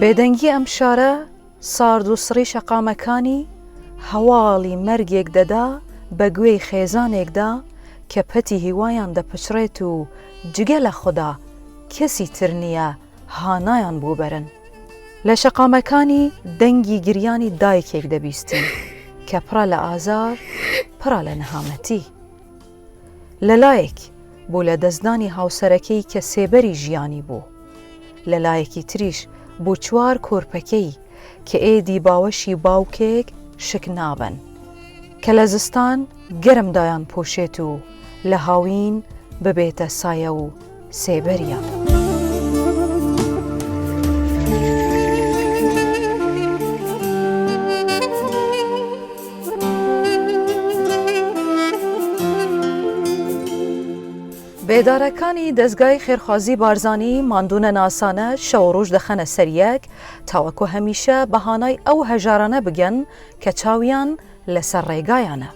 بێدەنگی ئەم شارە سارد و سڕی شەقامەکانی هەواڵی مەرگێک دەدا بە گوێی خێزانێکدا کە پەتی هیوایان دەپچڕێت و جگە لە خوددا کەسی تر نییە هانایان بووبەرن. لە شەقامەکانی دەنگی گریانی دایکێک دەبیستین کە پڕە لە ئازار پڕە لە نەهامەتی. لەلایەک بوو لە دەستدانی هاوسەرەکەی کە سێبەری ژیانی بوو، لەلایەکی تریش بوو چوار کۆرپەکەی کە ئێدی باوەشی باوکێک شک نابن کە لە زستان گەرمدایان پۆشێت و لە هاوین ببێتە سایە و سێبەریە. بێدارەکانی دەستگای خێرخوازی بارزانی ماندونە ناسانە شەو ڕۆژ دەخەنە سەریەک تاوەکو هەمیشە بەهانای ئەو هەژارانە بگەن کە چاویان لەسەر ڕێگایانە.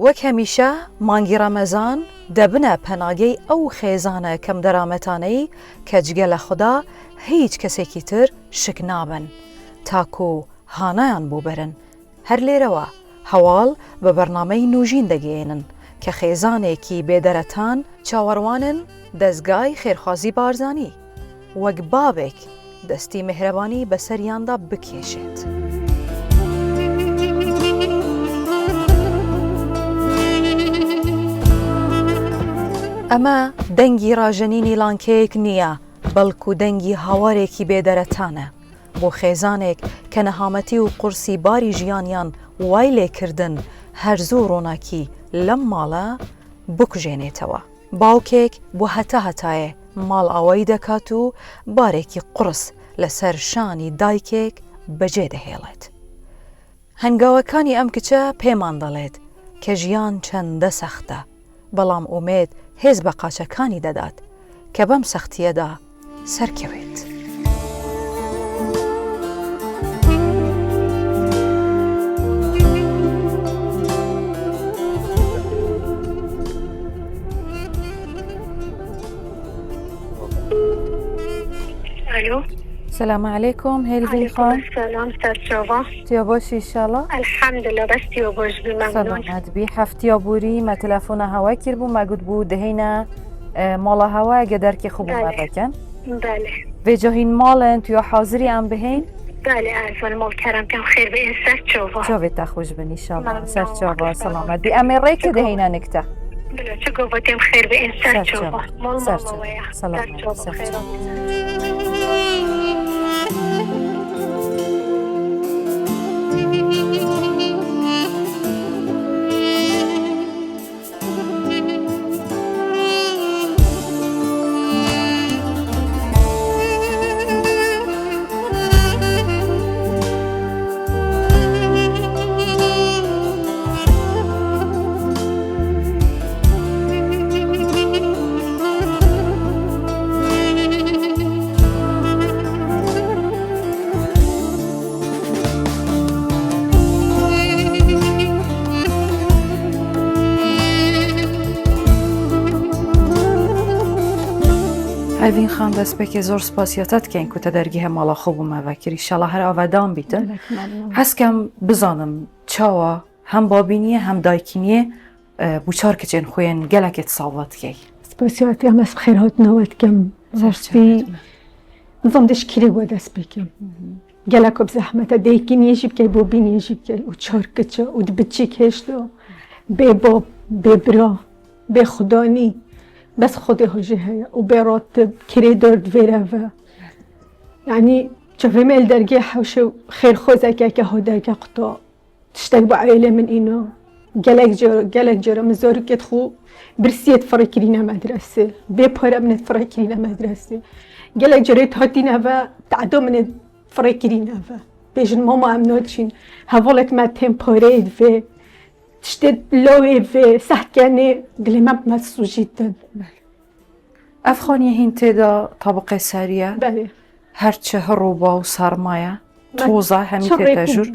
وەک هەمیشە مانگی ڕەمەزان دەبنە پەناگەی ئەو خێزانە کەم دەرامەتانەی کە جگە لە خوددا هیچ کەسێکی تر شک نابن تاکو هانایان بووبەرن. هەر لێرەوە هەواڵ بە بەرنامەی نوژین دەگەێنن کە خێزانێکی بێدەرەتان چاوەڕوانن دەستگای خێرخوازی بارزانی وەک بابێک دەستی مهرەبانی بەسەریاندا بکێشێت. ئەمە دەنگی ڕاژەنینی لانکەیەک نییە، بەڵکو دەنگی هاوارێکی بێدەرەتانە بۆ خێزانێک کە نەهامەتی و قورسی باری ژیانیان وای لێکردن هەرزوو ڕۆناکی لەم ماڵە بکوژێنێتەوە. باوکێک بۆ هەتایە ماڵ ئاوایی دەکات و بارێکی قورس لەسەر شانی دایکێک بەجێ دەهێڵێت. هەنگاوەکانی ئەم کچە پێمان دەڵێت کە ژیان چەندە سەختە، بەڵام ئومێد هێز بە قاچەکانی دەدات کە بەم سەختیەدا سەرکەوێت. الو السلام عليكم هيلفين خان. السلام ترجوا تيا باش ان شاء الله. الحمد لله بس تيا باش بممنون. سلامت بي حفتيا بوري ما تلفون هوا كيربو ما قد بود هنا مالا هوا قدر كي خبو مركن. بله. بجاهين مالن تيا حاضري ام بهين؟ بله عرفان مال كرم كم خير به سر چوا. چاوي تخوش بن ان شاء الله. سر چوا سلامت بي امريك كده هنا نكته. بله چه گفتم خير به سر چوا. مال ماما ويا. سلامت. سر هەلڤین خان دەست پێکێ زۆر سپاسیەتت کەین کو تە دەرگیهە ماڵە خۆ بوومە ڤەکری ئینشاڵڵا هەر ئاوادام بیتن. هەستکەم بزانم چاوە هەم بابینیە هەم دایکینیە بوچار کچێن خوێن گەلێکت ساڵاتکەی. سپاسیەتی ئەمەس بخێر هاتنەوەتکەم زەرسپی نظام دەشکیرێ بۆ دەست پێکەم گەلێکۆ بزەحمەتە دایکینیەژی بکەی بۆ بینیێژی بکەی و چار کچە و بچی کێشتەوە بێ باب بێ برا بێ خودانی بس خودی هجی هیا و براتب کری درد ویرا یعنی چه میل درگی حوش خیر خوزه که هدا که قطع تشتاق با عائله من اینو گلک جرا مزار کت خو برسیت فرقینا مدرسه به پاره من فرقینا مدرسه گلک جرا تهاتینا و تعدو من فرقینا و بیشن ماما امنوتشین هوالک ما تمپارید و تشتد لوی و سحکنه دلما مسوجیتن. ئەفخانیە هین تێدا تابقی سەریە هەرچە هەڕووبا و سەرمایە تۆزە هەمی تێتە ژوور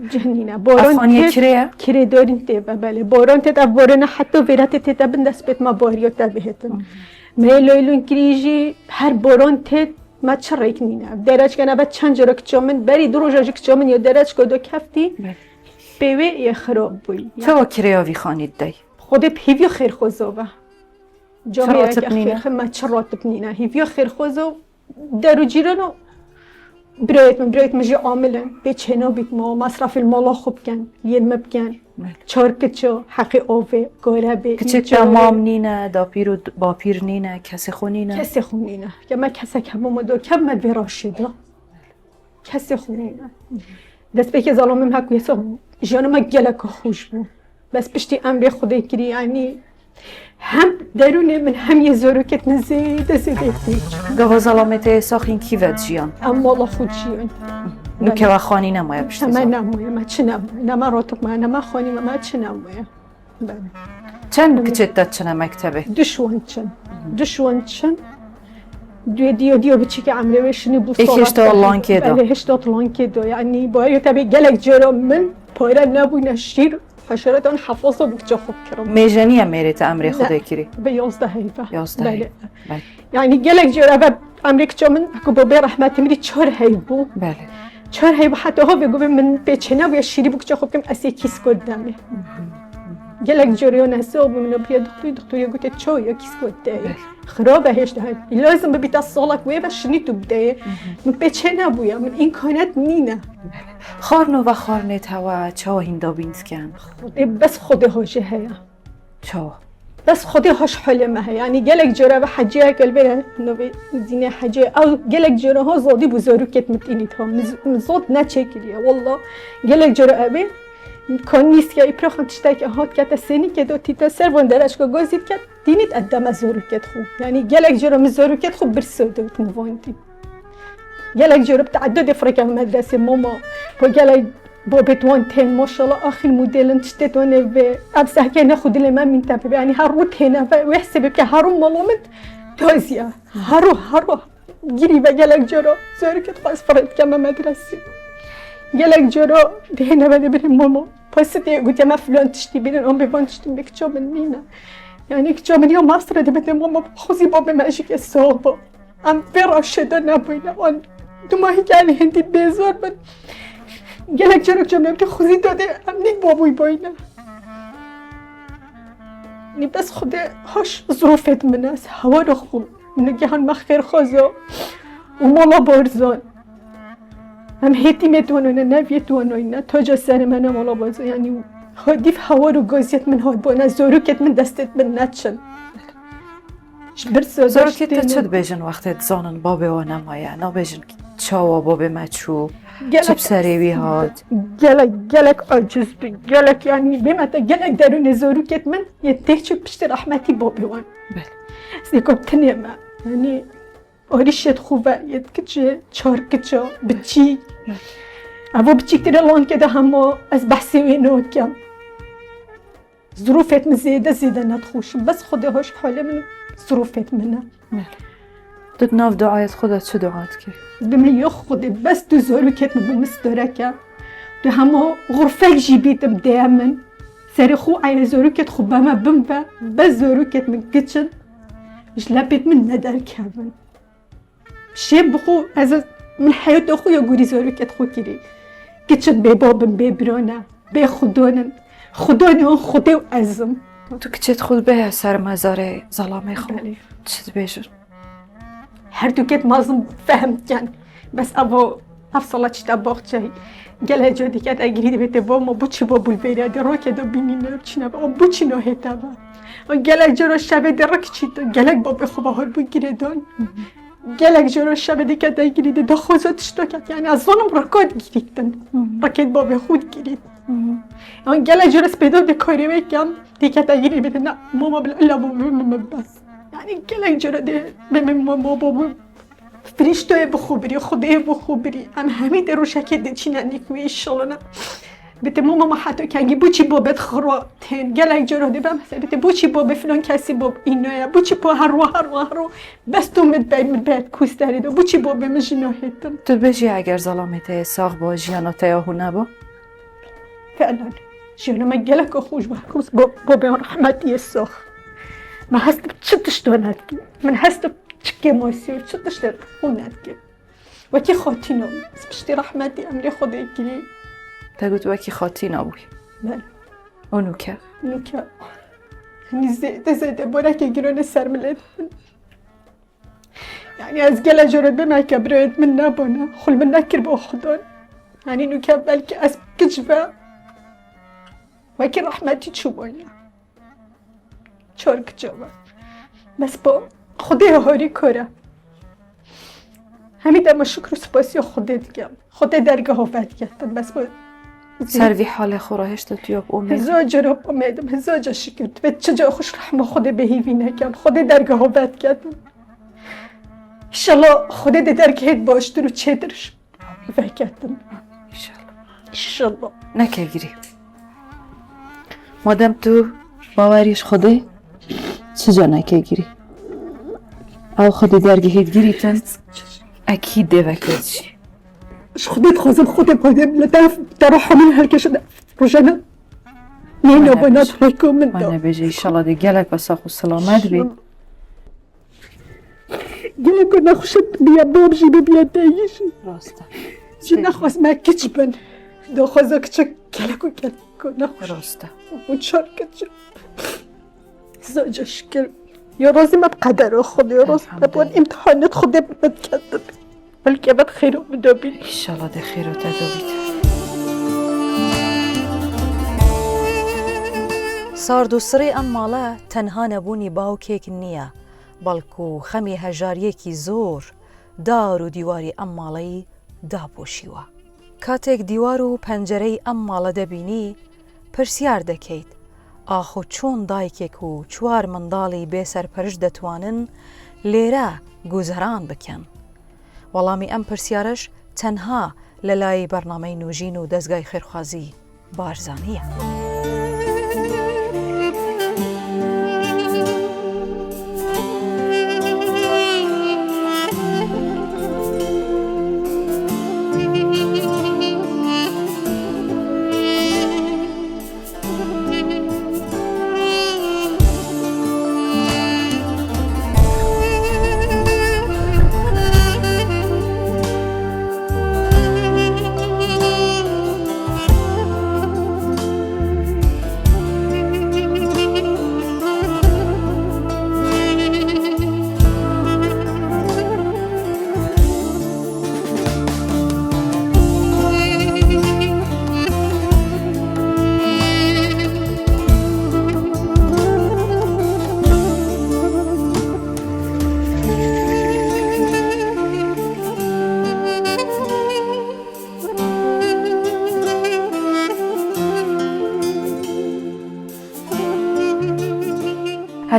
ئەفخانیە کرەیە کرێ دۆرین تێبە بەێ بۆرۆن تێدا بۆرەنە حتە وێراتە تێتا بندەست بێت مە بۆریۆتا بهێتن مێ لۆیلون کریژی هەر بۆرۆن تێت ما چرک نینه درج کنه بعد چند جرا که من بری دو روزه که من یا درج کدو کفتی بیوی یه خراب بوی تو کریاوی خانید دی خود هیوی خیر خوزوه جامعه که بنینه؟ خیر ما چرات بنینه هیوی خیر خوزو درو جیرانو برایت مجی عاملن به چنا بیت ما مصرف المالا خوب کن یه مبکن چهار کچو حقی آوه گاربه کچه تمام نینه دا پیر و با پیر نینه کسی خونینه کسی خونینه که من کسی کم اومدو کم من براشده کسی خونینه دست به که ظالمم حکو یسا جانو ما گلک خوش بود بس پشتی امر خدا کری یعنی هم درونه من هم یه زروکت نزیده پیچ گوه ظلامت ساخین کی ود جیان اما الله خود جیان نو که و خانی نمایه پشتی من زن نمویه ما چه نمویه نما راتب ما خانی ما چه نمویه بله چند کچه داد چنه مکتبه دشوان چن دیو بچی که عمره وشنی بو ایک هشتا لانکه دا. بله هشتا لانکه دا یعنی باید تبی گلک جرا من پایره نبوی نشیر حشرات آن حفاظه بکجا خوب کرم میجنی هم میریت امری خدا کری به 11 هیفه 11 بله بله یعنی گلک جرا و امریکا من اکو بابی رحمتی میری 4 هیبو بله 4 هیبو حتی ها بگو من پیچه نبوی شیری بکجا خوب کم اسی کیس کدامه گلک جریان حساب منو بیاد دکتر گفت چای یا کیس کده خرابه هشت های لازم ببیت از سالک وی و شنی تو بده من پیچه نبویم من این کانت نینه خارنو و خارنت هوا چا هیندا بینت کن بس خود هاشه هیا چا بس خود هاش حلمه هیا یعنی گلک جرا و حجیه کل بره نوی دینه حجیه او گلک جرا ها زادی بزرگ کت متینیت ها زاد نچکلیه والله گلک جرا ابی کن نیست که ایپرا خان تشتای که هات کت سنی که دو تیتا سرون درش که گازید کت دینیت ادم زوروکت خوب یعنی گلک جرا زوروکت خوب برسوده و تنوانتی گلک جرا بتعدد فرق مدرسه ماما با گلک با بتوان تن ماشاءالله آخر مدل تشتتونه و ابسه که نخود لما من تبه یعنی هر رو تنه و حسب که هر رو ملامت تازیه هر رو گیری و گلک جرا زوروکت خواست فرق کم مدرسه گلک جرا دهنه بده بریم ماما پس دیگه گویی ما فلان تشتی بیرون آن بیان تشتیم به کجا بنینه یعنی کجا منیا مصر ده بده ماما خوزی باب ماجیک صاحب ام فراشده نبوده آن دو ماهی گلی هندی بیزار بد گلک جرا کجا میگه خوزی داده ام نیک بابوی باینه نی بس خود هاش ظروفت من است هوا رو خوب نگه هن مخیر خوزا و مالا بارزان هم هیتی میتونن نویتونن تا جا سر من مالا بازو یعنی هادیف هوا رو گازیت من هاد بانه زوروکت من دستت من نچن زوروکت چد بیجن وقت زانن بابه و نمایه نا بیجن چاوا بابه مچو چب سریوی هاد گلک عاجز بی گلک یعنی بیمتا گلک درون زوروکت من یه تهچو پشت رحمتی بابه وان بله سیکم تنیمه یعنی آریشت خوبه یه کچه چار کچه بچی اما بچی تر لان که ده همه از بحثی اینو کم ظروفت من زیده ندخوشم بس خوده هاش حاله من ظروفت منه داد ناف دعایت خودت چه دعات که؟ بملی یا خوده بس دو ظروکت من بمستاره که دو همه غرفک جیبیتم ده من سر خو عیل ظروکت خوبه ما بمبه بس ظروکت من کچن جلبت من ندار کبن شيء بخو از من حياة أخويا قولي زوروكت خو كري كتشد ببابن ببرانا بخدونن خدوني هون خدي وعزم تو کچت خود به سر مزار ظلامه خو چد بیجن هر دو كت مازم فهمت كان بس أبو أفصل تشتباخ شيء قالها جودي كات أجري بيت بابا بوتشي بابو البيراد روكا دو بيني نرتشنا بابا بوتشي نو هتابا قالك جرو الشبه دركتشي قالك بابا خوبه هول بجريدون گلک جلو شب دیگه دایگیریده دو خوزاتش دو کرد یعنی از ظلم رکات گیریدن رکت باب خود گیرید اما گلک جلو سپیدو ده کاری بگم دیگه دایگیری بده نه ماما بلا الا بابا بس یعنی گلک جلو ده بمیم ماما بابا فرشتوی بخوبری خدای بخوبری ام همین در روشکه ده چی ننیکوی ایشالا نه بته ماما ما حتی کنگی بوچی بابت خراتن گلک جرا ده بم بته بوچی باب فلان کسی باب اینایا بوچی با هر رو بس تو مت کوس دارید بوچی باب مجناهتم تو بجی اگر ظلامت ساق با جیانات یاهو نبا فعلا جیانا ما گلک خوش بحکوز باب رحمتی ساق ما هست چتش دونت من هست چکه ماسیو چه تشتر خوند که وکی خاطینو پشتی رحمتی امری خدای گیری تگوت وکی خاطی نبوی بله اونو که نوکا یعنی زیده باره که گیرون سر ملد یعنی از گل جرد بما که برایت من نبانه خل من نکر با خدا یعنی نوکا بلکه از کجبه وکی رحمتی چو باید چار کجبه بس با خدای هاری کره همین دم شکر و سپاسی خدا دیگم خدا درگاه وفت کردم بس با سروی حال خوراهشت تویاب امید هزار جراب امیدم هزار جا شکر به چه جا خوش رحمه خدا بهیوی نکم خدا درگاه وفت کردم انشالله خدا درگاهت باشتر و چیدرش وفت کردم انشالله نکه گیری مادم تو باوریش خوده چجا نکه گیری او خود درگاهت گیری تن اکید دوکت شی اش خودت خوازم خودت بادم لطف در حامل هر کشد روشنه نه نبانات ریکو من من دا نبیجه ایشالا ده گلک بساخ و سلامت بی گله که نخوشت بیا باب جی بیا دیش راسته جی نخواست ما کچ بن دو خوازا کچه گله که نخوش راسته و چار کچه زاجا شکر یا رازی ما بقدر خود یا راز ببون امتحانات خود بد کردم بلکه بد خیر و بدابین ایشالا ده خیر و تدابید ساردوسری ئەم ماڵە تەنها نەبوونی باوکێک نییە بەڵکو خەمی هەژاریەکی زۆر دار و دیواری ئەم ماڵەی داپۆشیوە کاتێک دیوار و پەنجەرەی ئەم ماڵە دەبینی پرسیار دەکەیت ئاخۆ چۆن دایکێک و چوار منداڵی بێسەرپەرش دەتوانن لێرە گوزەران بکەن وەڵامی ئەم پرسیارەش تەنها لە لای بەرنامەی نوژین و دەستگای خێرخوازی بارزانیە.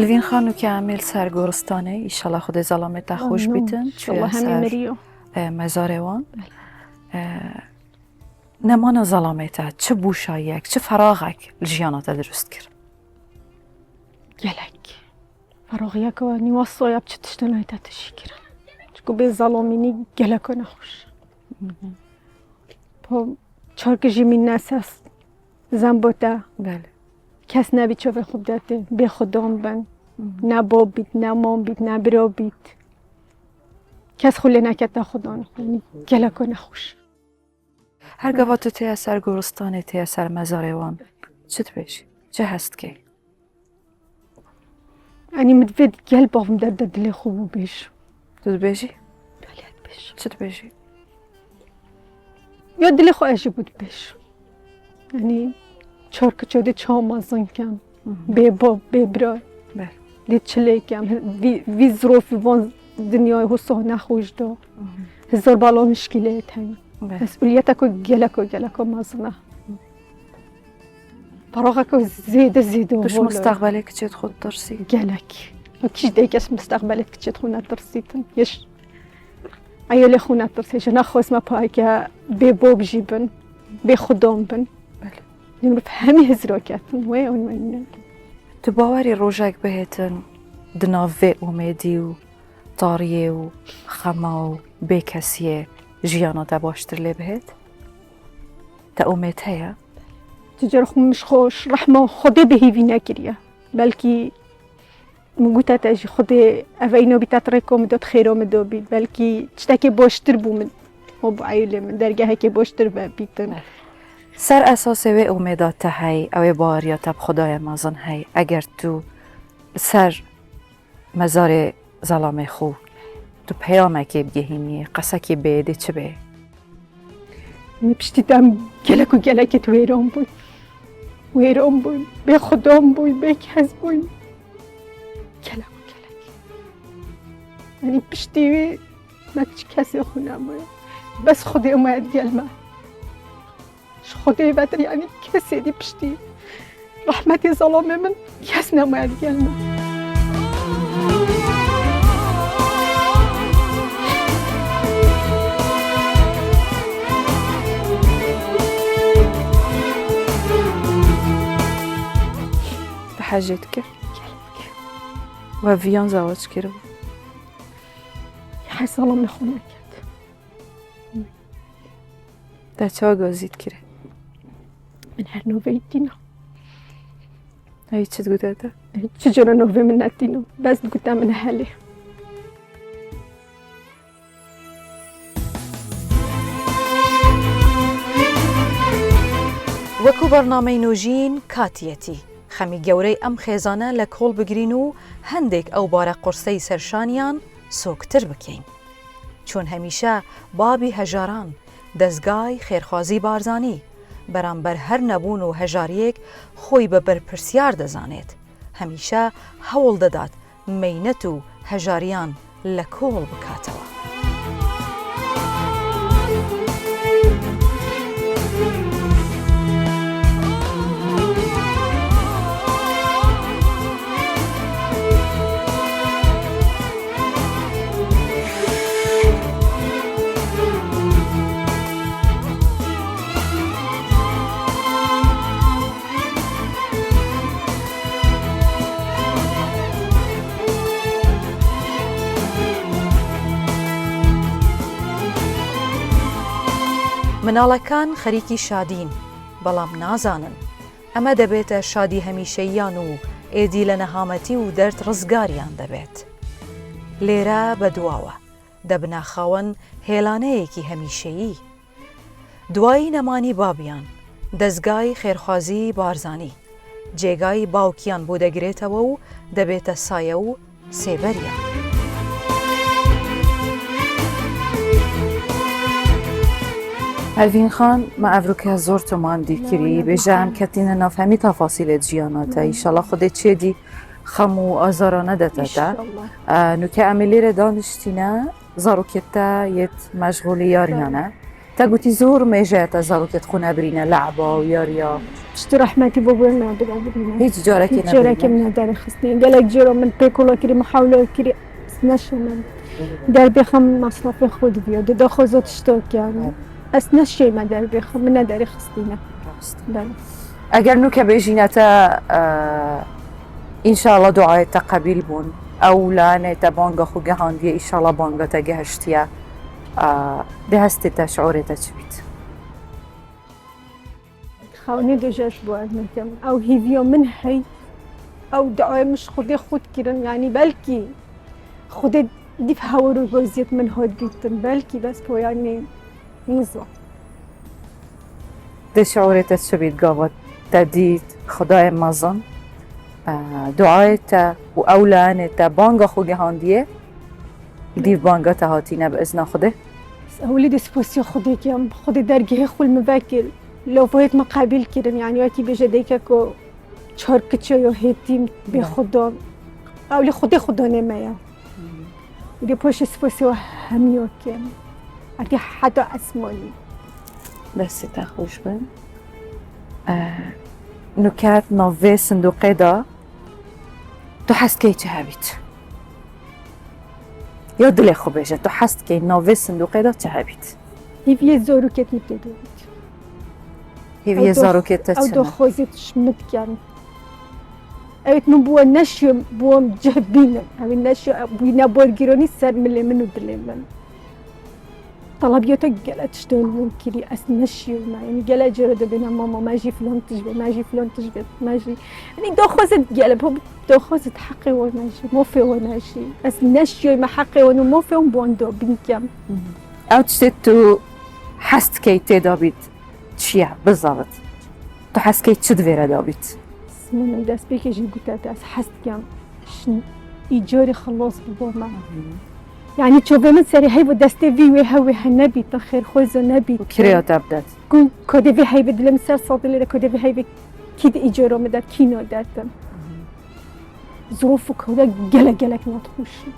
هەلوین خان و کامل سەرگۆڕستانەی ئیشەڵا خودێ زەڵامێتە خۆش بیتن مریو مەزارێوان نەمانە زەڵامێتە چ بوشایەک چ فەراغێک ژیانەتە دروست کرد گەلک فەراغیەکەوە نیوە سۆیا بچ تشتنایتە تشی کرد چکو بێ زەڵامینی گەلەکە نەخۆش چارکژی من نەسەس زەمبۆتە کس نبی چوه خوب داده به خودم بن نه باب بیت نه مام بیت نه برا بیت کس خوله نکت خودان گلکو نخوش هر گواتو تی اثر گرستانه تی اثر مزاروان چت بیشی؟ چه هست که؟ انی مدوید گل باهم در دل خوبو بیش تو بیشی؟ بلیت بیش چت بیشی؟ یا دل خواهشی بود بیش یعنی چارک چوده چامازن کم به باب به برای دید چله کم وی ظروفی وان دنیای حسه نخوش دا هزار بالا مشکلات هنگ مسئولیت اکو گلکو مازنه فراغ اکو زیده توش مستقبلی کچیت خود درسی؟ گلک کیش دیگه مستقبلت کچیت خونه درسیتن یش ایالی خونه درسیش نخواست ما پای که به باب جیبن به خودم بن نمرف همه هزراکتن وی اون منن تو باوری روژک بهتن دناوه امیدی و طاریه و خما و بیکسیه جیانا دا باشتر لی بهت؟ تا امید هیا؟ تجار خمش خوش رحمه خدا بهیوی نکریه بلکی مگوتا تاجی خود اوینو بیت ترکم داد خیرم دو بید بلکی چتاکی باشتر بومن خب عیله من درگه که باشتر بیتن سر اساس و امیدات هی او باریا تب خدای مازن هی اگر تو سر مزار ظلام خو تو پیامه که بگهینی قصه که بیده چه به می پشتیدم گلک و گلک تو ویران بود به خدام بود به کس بود گلک و گلک یعنی پشتی من کسی خونم بود بس خودی اومد گلمه خودی بدر یعنی کسی دی پشتی رحمت ظلام من کس نماید گلمه حاجت کرد و ویان زواج کرد یه ظلام نخونه کرد در چه آگازید کرد من هر نوه دینا هایی چه گوده ده؟ چجورا نوه من ندینو بس گوده من حاله وەکو بەرنامەی نوژین کاتیەتی خەمی گەورەی ئەم خێزانە لە کۆڵ بگرین و هەندێک ئەو بارە قورسەی سەرشانیان سۆکتر بکەین چۆن هەمیشە بابی هەژاران دەستگای خێرخوازی بارزانی بەرامبەر هەر نەبوون و هەژاریەک خۆی بە بەرپرسیار دەزانێت هەمیشە هەوڵ دەدات مەینەت و هەژاریان لە کۆڵ بکاتەوە مناڵەکان خەریکی شادین بەڵام نازانن ئەمە دەبێتە شادی هەمیشەییان و ئێدی لە نەهامەتی و دەرد ڕزگاریان دەبێت لێرە بەدواوە دەبنا خاوەن هێلانەیەکی هەمیشەیی دوایی نەمانی بابیان دەستگای خێرخوازی بارزانی جێگای باوکیان بۆ دەگرێتەوە و دەبێتە سایە و سێبەریان پروین خان ما افروکه زور تومان دی کری به جمع کتین نفهمی تفاصیل جیاناته ایشالا خودت چه دی خمو آزارانه داده نوکه عملی را دانشتینه زاروکتا یت مشغولی یاریانه تا گوتی زور میجه تا زاروکت خونه برینه لعبا و یاریا شتو رحمتی بابوی من برینه هیچ جارکی نبرینه هیچ جارکی من نداره خستین گلک جارا من پیکولا کری محاوله کری نشو من در بخم مصرف خود بیاد دا خوزات شتاک یعنی از نشی من در بخم من نداره خستینه اگر نو که بیجینتا انشاءالله دعای تا قبیل بون او لانه تا بانگا خو گهاندیه انشاءالله بانگا تا گهشتیه ده هستی تا شعوری تا چی بید خواهنی دو جاش باید نکم او هیویا من هی او دعای مش خود کرن یعنی بلکی خود دیف هوا رو بازیت من هاد بیتن بلکی بس که یعنی نیزا ده شعوری تا چی بید گاوت تا دید خدای مازن دعای تا و اولانه تا بانگا خو گهاندیه دیو بانگا تا هاتینه به ازنا خوده اولی دسپوسی خوده کم خود درگه خول مبکر لو فاید مقابل کردن یعنی وقتی بجه دیگه که چهار کچه یا هیتیم به خدا اولی خدا نمیه دی پاش سپوسی و همیو کم اردی حدا اسمانی دستی تا خوش بن نکات نوه صندوقه دا تو حست که چه هبید یا دل خوب بشه تو حست که نوه صندوقه دا چه هبید هیویه زاروکت میتونید هیویه زاروکت تا او چه دو خوزیت شمت کن اوید من بوا نشیم بوا جهبینم اوید نشیم بوینا بارگیرانی سر ملی من و دلی من طلبيته قالت اشتغل ممكن أسنشي ما يعني قال جرد بينا ماما ما جي فلان تجبد ما جي فلان تجبد ما جي يعني دخوزت قلب هو دخوزت حقي وما جي مو في وما جي أسنشي ما حقي وأنا مو في بوندو بنكم أو تشتو حست كي تدابيت تشيع بالضبط تحس كي تشدفير دابيت اسمه داس بيكي جي قلت داس حست كم شن إيجاري خلاص ببوما يعني تشوفي من سري هاي بدستي في وهاوي هالنبي تخير خوزو نبي كريا تبدت كون كودي في هاي بدل مسار صوتي اللي كودي في هاي كيد إيجارو مدار كينو داتم ظروفك هو قلق نتخوشي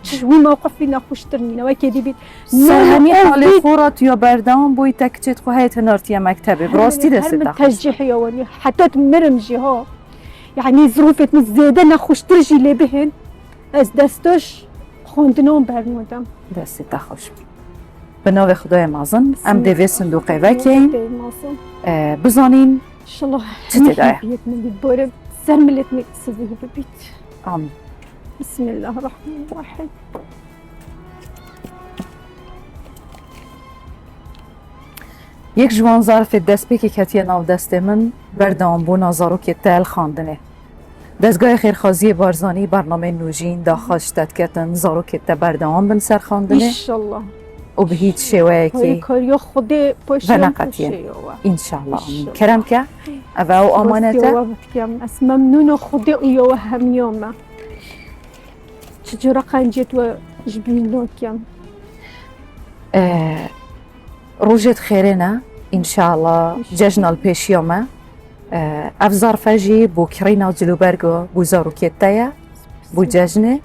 شوي موقفي نخوش ترني نوا كدي بيت سهمي حالي فورات يا بردام بوي تكتشت خو هاي تنارتي مكتبي براستي دست تشجيح يواني حتى تمرمجي ها يعني ظروفت زيادة نخوش ترجي لي بهن از دستش خوندنون برنودم دست تخوش بناو خدای مازن ام دوی صندوقه وکین بزانین ان شاء الله تتداعي بيتنا بيتبورب زرملت مكسبه ببيت آمين بسم الله الرحمن الرحيم یک جوان ظرف دست بکی کتی ناو دست من بردام بو نازارو که تل خاندنه دستگاه خیرخوازی بارزانی برنامه نوجین داخاشتت کتن زارو که تا بردام بن سر خاندنه انشالله و به هیچ شوه که کاریو خودی پشت ونقتیه انشالله آمین کرم که او آمانته از ممنون خودی اویو همیومه چجورا قنجت و جبین کم روجت خيرنا إن شاء الله ججنا البيشيومة أفزار فجي بو كرينا جلوبرغو بو زارو كيتايا بو ججنة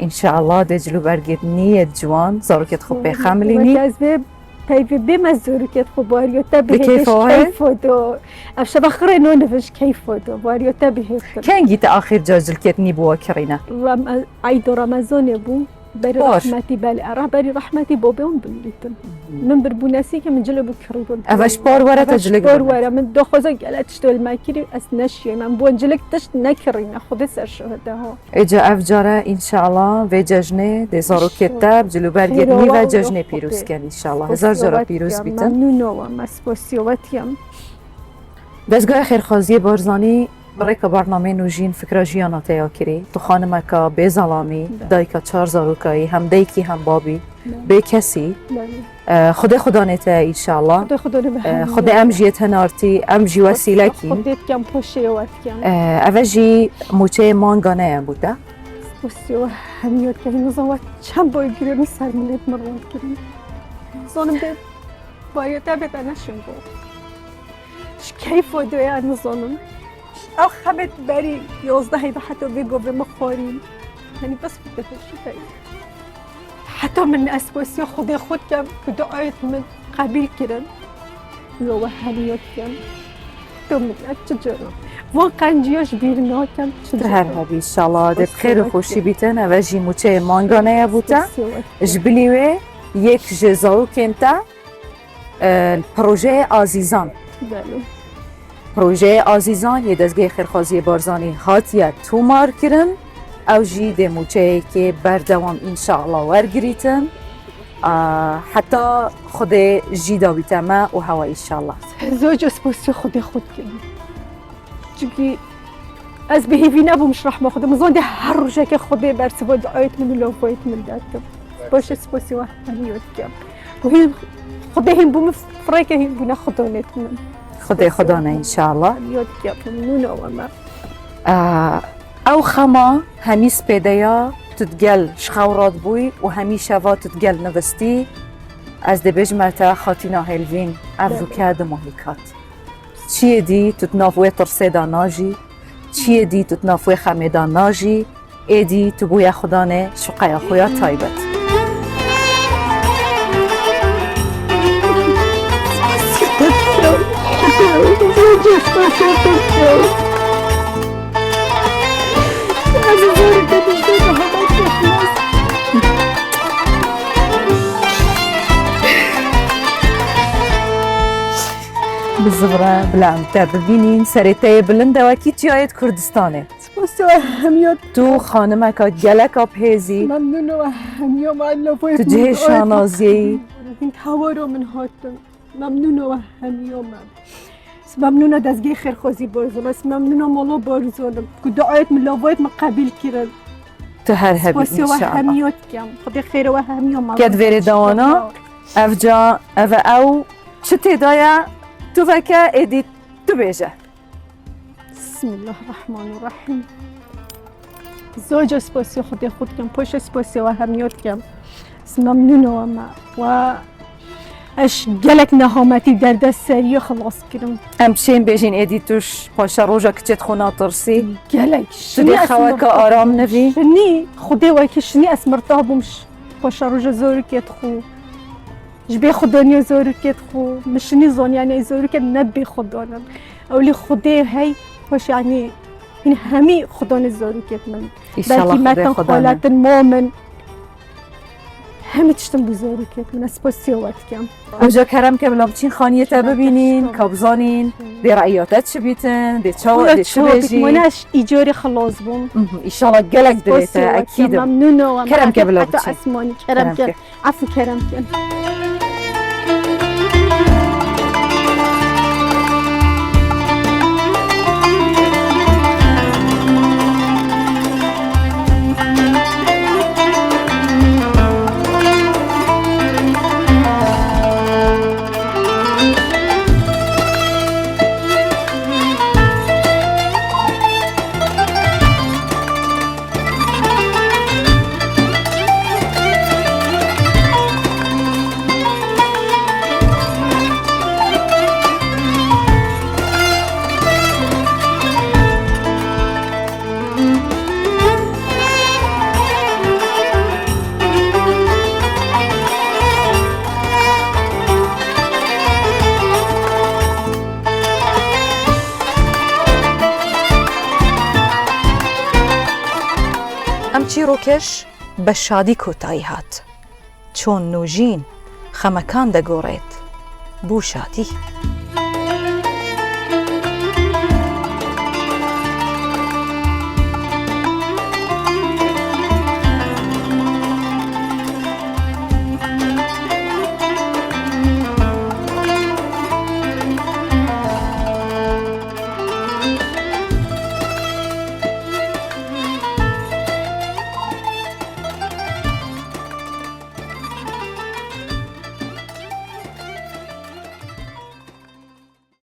إن شاء الله دي جلوبرغت نية جوان زارو كيت خبي خامليني وتازبي تايبي بما زارو كيت خباريو تابي كيفو دو أفشا بخرينو نفش كيفو دو باريو تابي هيك كان جيت آخر جاجل كيتني بو كرينا عيد رمضان بو بري رحمتي بالي بري رحمتي بوبيون بليتن من بربوناسي كم جلبو كريبون أفش بار ورا تجلك بار ورا من دو خوزا قالت تشتغل ماكيري أسنشي من بون جلك تشت نكرين خذ سر شهده ها إجا أفجارة إن شاء الله في ججنة دي زارو كتاب جلو برگدني و ججنة بيروز كان إن شاء الله هزار جرا بيروز بيتن ممنونة مسبوسيواتيم دستگاه خیرخوازی بارزانی برای که برنامه نوجین فکر جیانا تیا کری تو خانم که به ظلامی دایکا 4 زاروکایی هم دیکی هم بابی به کسی خدا نته انشالله خدا امجیت هنارتی امجی وسیله کی خودت کم پوشیوات کم اوجی موچه مانگانه بوده بسیار همیت که نزاوت چند بای گیری سر ملت مرد کردیم زانم ده باید تبت نشون بود کیف و دوی نزانم او خبت بری 11 به حتی بگو به مخوریم یعنی بس بده شده حتی من اسپاسی خود کم که دعایت من قبیل کردن یا همیت کم تو من چجورم واقعا جیاش بیرنا کم چجورم هر هبی انشالله ده بخیر و خوشی بیتن و جی موچه مانگانه بوده جبلیوه یک جزاو کنتا پروژه عزیزان پروژه عزیزان یه دستگاه خیرخوازی بارزانی هاتیه تو مار کرن او جی ده موچه که بردوام انشاءالله ورگریتن حتی خود جی دابیتمه و هوا انشاءالله زوج اسپاسی خود کنم چونکه از بهیوی نبومش رحمه خودم مزانده هر روشه که خود برسوا دعایت من و لوفایت من دادم باش اسپاسی و همیت کم و هی خود هم بوم فرایکه هم بونه خدانت من خدا نه انشاءالله یاد کردم نونه و ما او خما همی سپیدیا تتگل شخورات بوی و همی شوا تتگل نوستی از دبیج مرتا خاتینا هلوین افزو کاد مهلکات چیه دی تتنافوی ترسیدا ناجی چیه دی تتنافوی خمیدا ناجی ایدی تبوی خدانه شقای خویا تایبت بالزغرة بالعمتة ببينين سريتايا بلندا وكي تيايت كردستاني سپاس و اهمیت تو خانمکا گلکا پیزی ممنون و اهمیت الله تو جه شانازی این هوا رو من هاتم ممنون و اهمیت ممنون دزگی خیرخوازی بارزم است ممنون مالا بارزانم که دعایت ملاوایت ما قبیل کرد تو هر هبی سپاس و انشاءالله اهمیت کم خدا خیر و اهمیت کد ویری دوانا افجا او چه تدایا تو وکا ادی تو بیجه بسم الله الرحمن الرحیم زوج سپاسی خدا خود کم پاش سپاسی و اهمیت کم ممنون و ما و اش گلک نهامتی در دست سری خلاص کردم ام چین بیجین ادی توش پاشا روژا کچت خونا ترسی گلک تو دی خواکا آرام نوی شنی خدا وای که شنی اسمرتا بومش پاشا روژا زور کت خو جبه خدا نیا زور کت خو مشنی زون یعنی زور کت نبی خدا نم اولی خدا هی پاش یعنی این همی خدا نزور کت من ایشالله متن خدا خدا خالت مؤمن همه تشتم بزرگ کرد من اسپاسی وقت کم اوجا کرم که بلام چین خانیه تا ببینین کابزانین دی رأیاتت چه بیتن دی چه دی چه بیجی منش ایجاری خلاص بوم ایشالله گلک دلیتا اکیدم ممنونم کرم که بلا حتی بچین. اسمانی کرم که عفو کرم که ام چیرۆکش بە شادی کۆتایی هات چۆن نوژین خەمەکان دەگۆڕێت بوو شادی